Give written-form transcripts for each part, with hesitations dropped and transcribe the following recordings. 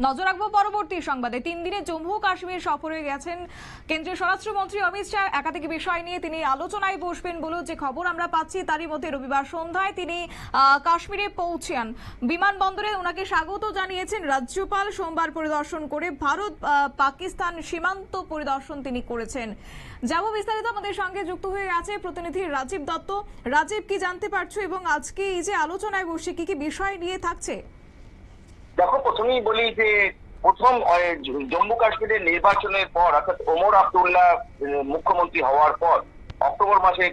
নজর রাখবো পরবর্তী সংবাদে। 3 দিনে জম্মু কাশ্মীর সফরে গেছেন কেন্দ্রীয় স্বরাষ্ট্রমন্ত্রী অমিত শাহ। একাধিক বিষয় নিয়ে তিনি আলোচনায় বসবেন বলে যে খবর আমরা পাচ্ছি, তারই মধ্যে রবিবার সন্ধ্যায় তিনি কাশ্মীরে পৌঁছান। বিমানবন্দরে ওনাকে স্বাগত জানিয়েছেন রাজ্যপাল। সোমবার পরিদর্শন করে ভারত পাকিস্তান সীমান্ত পরিদর্শন তিনি করেছেন। যাবো বিস্তারিত, আমাদের সঙ্গে যুক্ত হয়ে আছে প্রতিনিধি রাজীব দত্ত। রাজীব, কি জানতে পারছো এবং আজকে এই যে আলোচনায় বসে কি কি বিষয় নিয়ে থাকছে? দেখো, প্রথমেই বলি যে প্রথম জম্মু কাশ্মীরের নির্বাচনের পর, অর্থাৎ ওমর আব্দুল্লাহ মুখ্যমন্ত্রী হওয়ার পর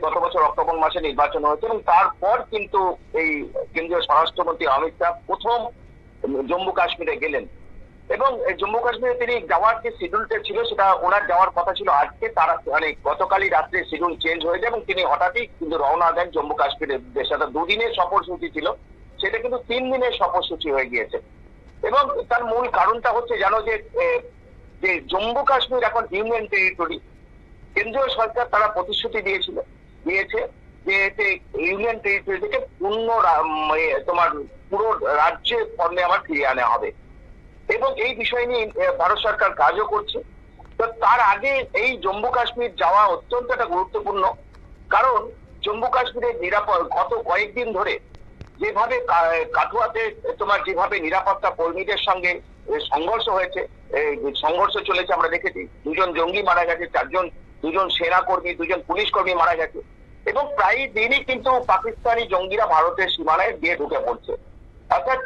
গত বছর অক্টোবর মাসে নির্বাচন হয়েছে এবং তারপর কিন্তু এই কেন্দ্রীয় স্বরাষ্ট্রমন্ত্রী অমিত শাহ প্রথম জম্মু কাশ্মীরে গেলেন। এবং জম্মু কাশ্মীরে তিনি যাওয়ার যে শিডিউলটা ছিল, সেটা ওনার যাওয়ার কথা ছিল আজকে, তারা গতকালই রাত্রে শিডিউল চেঞ্জ হয়ে যায় এবং তিনি হঠাৎই কিন্তু রওনা দেন জম্মু কাশ্মীরের দেশে। 2 দিনের সফরসূচি ছিল, সেটা কিন্তু 3 দিনের সফরসূচি হয়ে গিয়েছে। এবং তার মূল কারণটা হচ্ছে, জানো যে জম্মু কাশ্মীর এখন ইউনিয়ন টেরিটরি। কেন্দ্রীয় সরকার তারা প্রতিশ্রুতি দিয়েছে যে ইউনিয়ন টেরিটরি থেকে তোমার পুরো রাজ্যে ফর্মে আবার ফিরিয়ে আনা হবে এবং এই বিষয় নিয়ে ভারত সরকার কাজও করছে। তো তার আগে এই জম্মু কাশ্মীর যাওয়া অত্যন্ত একটা গুরুত্বপূর্ণ, কারণ জম্মু কাশ্মীরের গত কয়েকদিন ধরে যেভাবে কাঠুয়াতে যেভাবে নিরাপত্তা কর্মীদের সঙ্গে সংঘর্ষ হয়েছে, সংঘর্ষ চলেছে, আমরা দেখেছি 2জন জঙ্গি মারা গেছে, 2জন সেনা কর্মী, 2জন পুলিশ কর্মী মারা গেছে এবং প্রায় দিনই কিন্তু পাকিস্তানি জঙ্গিরা ভারতের সীমানায় দিয়ে ঢুকে পড়ছে। অর্থাৎ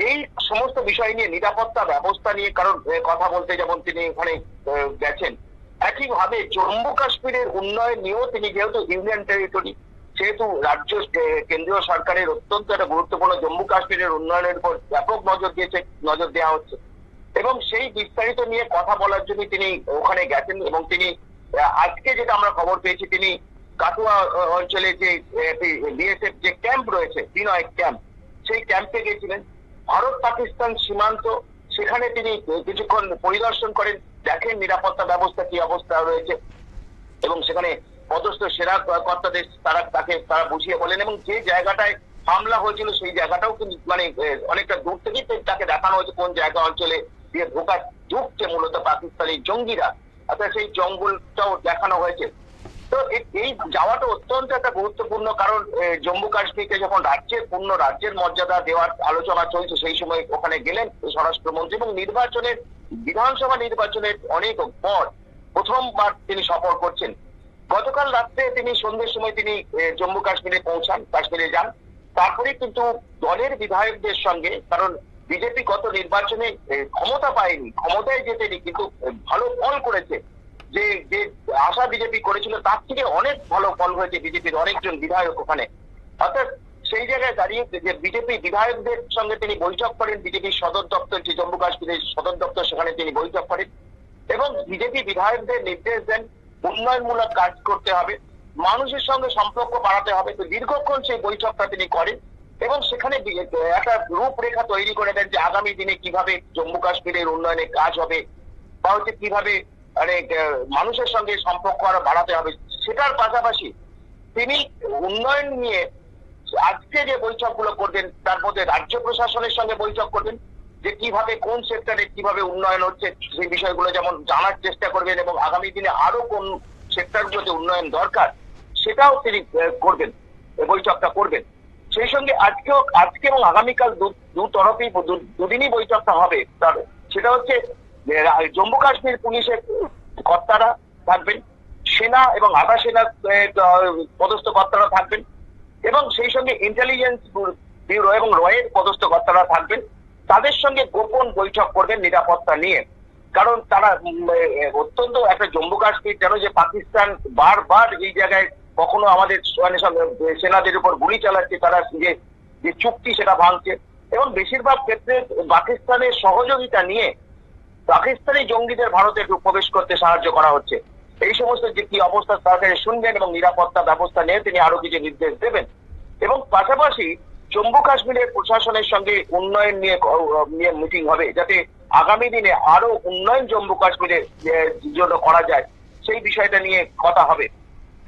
এই সমস্ত বিষয় নিয়ে, নিরাপত্তা ব্যবস্থা নিয়ে কারণ কথা বলতে যেমন তিনি ওখানে গেছেন, একইভাবে জম্মু কাশ্মীরের উন্নয়ন নিয়েও তিনি, যেহেতু ইউনিয়ন টেরিটরি, সেহেতু কেন্দ্রীয় সরকারের অত্যন্ত একটা গুরুত্বপূর্ণ জম্মু কাশ্মীরের উন্নয়নের উপর ব্যাপক নজর দেওয়া হচ্ছে এবং সেই বিস্তারিত নিয়ে কথা বলার জন্য তিনি ওখানে গেছেন। এবং তিনি আজকে যেটা আমরা খবর পেয়েছি, তিনি কাঠুয়া অঞ্চলে যে বিএসএফ যে ক্যাম্প রয়েছে, বিনয় ক্যাম্প, সেই ক্যাম্পে গেছিলেন। ভারত পাকিস্তান সীমান্ত, সেখানে তিনি কিছুক্ষণ পরিদর্শন করেন, দেখেন নিরাপত্তা ব্যবস্থা কি অবস্থা রয়েছে এবং সেখানে পদস্থ সেরা কর্তাদের তারা বুঝিয়ে বলেন এবং যে জায়গাটায় হামলা হয়েছিল সেই জায়গাটাও কিন্তু অনেকটা দূর থেকে তাকে দেখানো হয়েছে কোন জায়গা অঞ্চলে দিয়ে ঢুকছে মূলত পাকিস্তানি জঙ্গিরা, অর্থাৎ সেই জঙ্গলটাও দেখানো হয়েছে। তো এই যাওয়াটা অত্যন্ত একটা গুরুত্বপূর্ণ, কারণ জম্মু কাশ্মীরকে যখন পূর্ণ রাজ্যের মর্যাদা দেওয়ার আলোচনা চলছে, সেই সময় ওখানে গেলেন স্বরাষ্ট্রমন্ত্রী এবং বিধানসভা নির্বাচনের অনেক পর প্রথমবার তিনি সফর করছেন। গতকাল রাত্রে তিনি সন্ধ্যের সময় তিনি জম্মু কাশ্মীরে পৌঁছান, কাশ্মীরে যান। তারপরে কিন্তু দলের বিধায়কদের সঙ্গে, কারণ বিজেপি গত নির্বাচনে ক্ষমতা পায়নি, ক্ষমতায় যেতেনি, কিন্তু ভালো ফল করেছে, যে আশা বিজেপি করেছিল তার থেকে অনেক ভালো ফল হয়েছে বিজেপির অনেকজন বিধায়ক ওখানে। অর্থাৎ সেই জায়গায় দাঁড়িয়ে যে বিজেপি বিধায়কদের সঙ্গে তিনি বৈঠক করেন, বিজেপির সদর দপ্তর, যে জম্মু কাশ্মীরের সদর দপ্তর, সেখানে তিনি বৈঠক করেন এবং বিজেপি বিধায়কদের নির্দেশ দেন উন্নয়নমূলক কাজ করতে হবে, মানুষের সঙ্গে সম্পর্ক বাড়াতে হবে। তো দীর্ঘক্ষণ সেই বৈঠকটা তিনি করেন এবং সেখানে একটা রূপরেখা তৈরি করে দেন যে আগামী দিনে কিভাবে জম্মু কাশ্মীরের উন্নয়নে কাজ হবে বা কিভাবে মানুষের সঙ্গে সম্পর্ক আরো বাড়াতে হবে। সেটার পাশাপাশি তিনি উন্নয়ন নিয়ে আজকে যে বৈঠকগুলো করবেন, তার মধ্যে রাজ্য প্রশাসনের সঙ্গে বৈঠক করবেন, যে কিভাবে কোন সেক্টরে কিভাবে উন্নয়ন হচ্ছে সেই বিষয়গুলো যেমন জানার চেষ্টা করবেন এবং আগামী দিনে আরো কোন সেক্টরগুলোতে উন্নয়ন দরকার সেটাও তিনি করবেন, বৈঠকটা করবেন। সেই সঙ্গে আজকে এবং আগামীকাল দুতরফেই দুদিনই বৈঠকটা হবে। সেটা হচ্ছে জম্মু কাশ্মীর পুলিশের কর্তারা থাকবেন, সেনা এবং আধা সেনা পদস্থ কর্তারা থাকবেন এবং সেই সঙ্গে ইন্টেলিজেন্স ব্যুরো এবং রয়ের পদস্থ কর্তারা থাকবেন। তাদের সঙ্গে গোপন বৈঠক করবেন নিরাপত্তা নিয়ে, কারণ তারা অত্যন্ত একটা জম্মু কাশ্মীর যেন যে পাকিস্তান বারবার এই জায়গায় কখনো আমাদের সেনাদের উপর গুলি চালাচ্ছে, তারা যে চুক্তি সেটা ভাঙছে এবং বেশিরভাগ ক্ষেত্রে পাকিস্তানের সহযোগিতা নিয়ে পাকিস্তানি জঙ্গিদের ভারতে প্রবেশ করতে সাহায্য করা হচ্ছে। এই সমস্ত যে কি অবস্থা সরকারে শুনবেন এবং নিরাপত্তা ব্যবস্থা নিয়ে তিনি আরো কিছু নির্দেশ দেবেন এবং পাশাপাশি জম্মু কাশ্মীরের প্রশাসনের সঙ্গে উন্নয়ন নিয়ে মিটিং হবে, যাতে আগামী দিনে আরো উন্নয়ন জম্মু কাশ্মীরের জন্য করা যায় সেই বিষয়টা নিয়ে কথা হবে।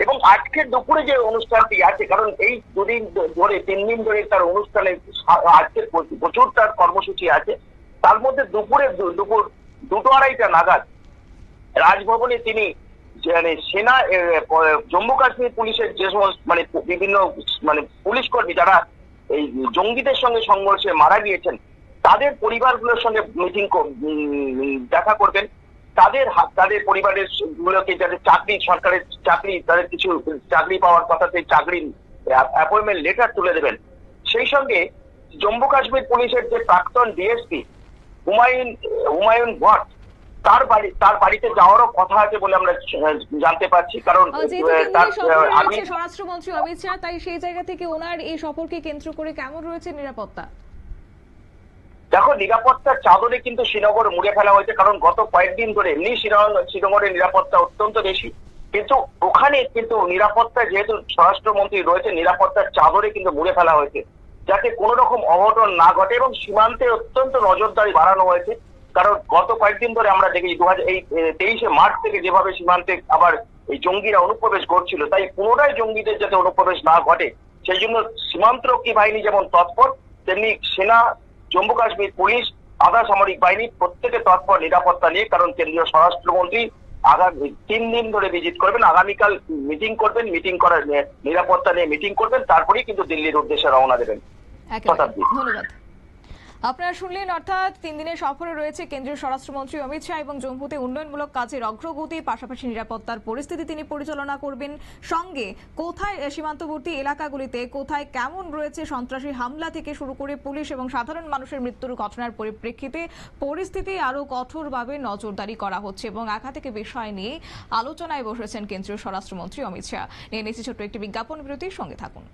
এবং আজকের দুপুরে যে অনুষ্ঠানটি আছে, কারণ এই 3 দিন ধরে তার অনুষ্ঠানে আজকে প্রচুর তার কর্মসূচি আছে, তার মধ্যে দুপুর 2:30 নাগাদ রাজভবনে তিনি মানে সেনা জম্মু কাশ্মীর পুলিশের যে সমস্ত মানে বিভিন্ন মানে পুলিশ কর্মী যারা এই জঙ্গিদের সঙ্গে সংঘর্ষে মারা গিয়েছেন তাদের পরিবারগুলোর সঙ্গে দেখা করবেন, তাদের পরিবারের গুলোকে যাদের চাকরি, সরকারের চাকরি, তাদের কিছু চাকরি পাওয়ার কথা, সেই চাকরির অ্যাপয়েন্টমেন্ট লেটার তুলে দেবেন। সেই সঙ্গে জম্মু কাশ্মীর পুলিশের যে প্রাক্তন ডিএসপি হুমায়ুন ভট্ট তার বাড়িতে যাওয়ারও কথা আছে বলে আমরা জানতে পারছি। কারণ স্বরাষ্ট্রমন্ত্রী অমিত শাহ, তাই সেই জায়গা থেকে ওনার এই সফরকে কেন্দ্র করে কেমন রয়েছে নিরাপত্তা? দেখো, নিরাপত্তার চাদরে কিন্তু শ্রীনগর মুড়ে ফেলা হয়েছে, কারণ গত কয়েকদিন ধরে এমনি শ্রীনগরের নিরাপত্তা অত্যন্ত বেশি, কিন্তু ওখানে কিন্তু নিরাপত্তা যেহেতু স্বরাষ্ট্রমন্ত্রী রয়েছে, নিরাপত্তার চাদরে কিন্তু মুড়ে ফেলা হয়েছে যাতে কোনো রকম অঘটন না ঘটে, এবং সীমান্তে অত্যন্ত নজরদারি বাড়ানো হয়েছে। কারণ গত কয়েকদিন ধরে আমরা দেখেছি 23শে মার্চ থেকে যেভাবে সীমান্তে আবার এই জঙ্গিরা অনুপ্রবেশ করছিল, তাই পুনরায় জঙ্গিদের যাতে অনুপ্রবেশ না ঘটে সেই জন্য সীমান্তরক্ষী বাহিনী যেমন তৎপর, তেমনি সেনা, জম্মু কাশ্মীর পুলিশ, আধা সামরিক বাহিনী প্রত্যেকে তৎপর নিরাপত্তা নিয়ে। কারণ কেন্দ্রীয় স্বরাষ্ট্রমন্ত্রী আগামী 3 দিন ধরে ভিজিট করবেন, আগামীকাল মিটিং করবেন, মিটিং করার নিরাপত্তা নিয়ে মিটিং করবেন, তারপরেই কিন্তু দিল্লির উদ্দেশ্যে রওনা দেবেন। ধন্যবাদ। আপনারা শুনলেন, অর্থাৎ 3 দিনের সফরে রয়েছে কেন্দ্রীয় স্বরাষ্ট্রমন্ত্রী অমিত শাহ এবং জম্মুতে উন্নয়নমূলক কাজের অগ্রগতি, পাশাপাশি নিরাপত্তার পরিস্থিতি তিনি পরিচালনা করবেন। সঙ্গে কোথায় সীমান্তবর্তী এলাকাগুলিতে কোথায় কেমন রয়েছে সন্ত্রাসী হামলা থেকে শুরু করে পুলিশ এবং সাধারণ মানুষের মৃত্যুর ঘটনার পরিপ্রেক্ষিতে পরিস্থিতি আরও কঠোরভাবে নজরদারি করা হচ্ছে এবং একাধিক বিষয় নিয়ে আলোচনায় বসেছেন কেন্দ্রীয় স্বরাষ্ট্রমন্ত্রী অমিত শাহ। নিয়ে নিচ্ছি ছোট্ট একটি বিজ্ঞাপন বিরতির সঙ্গে থাকুন।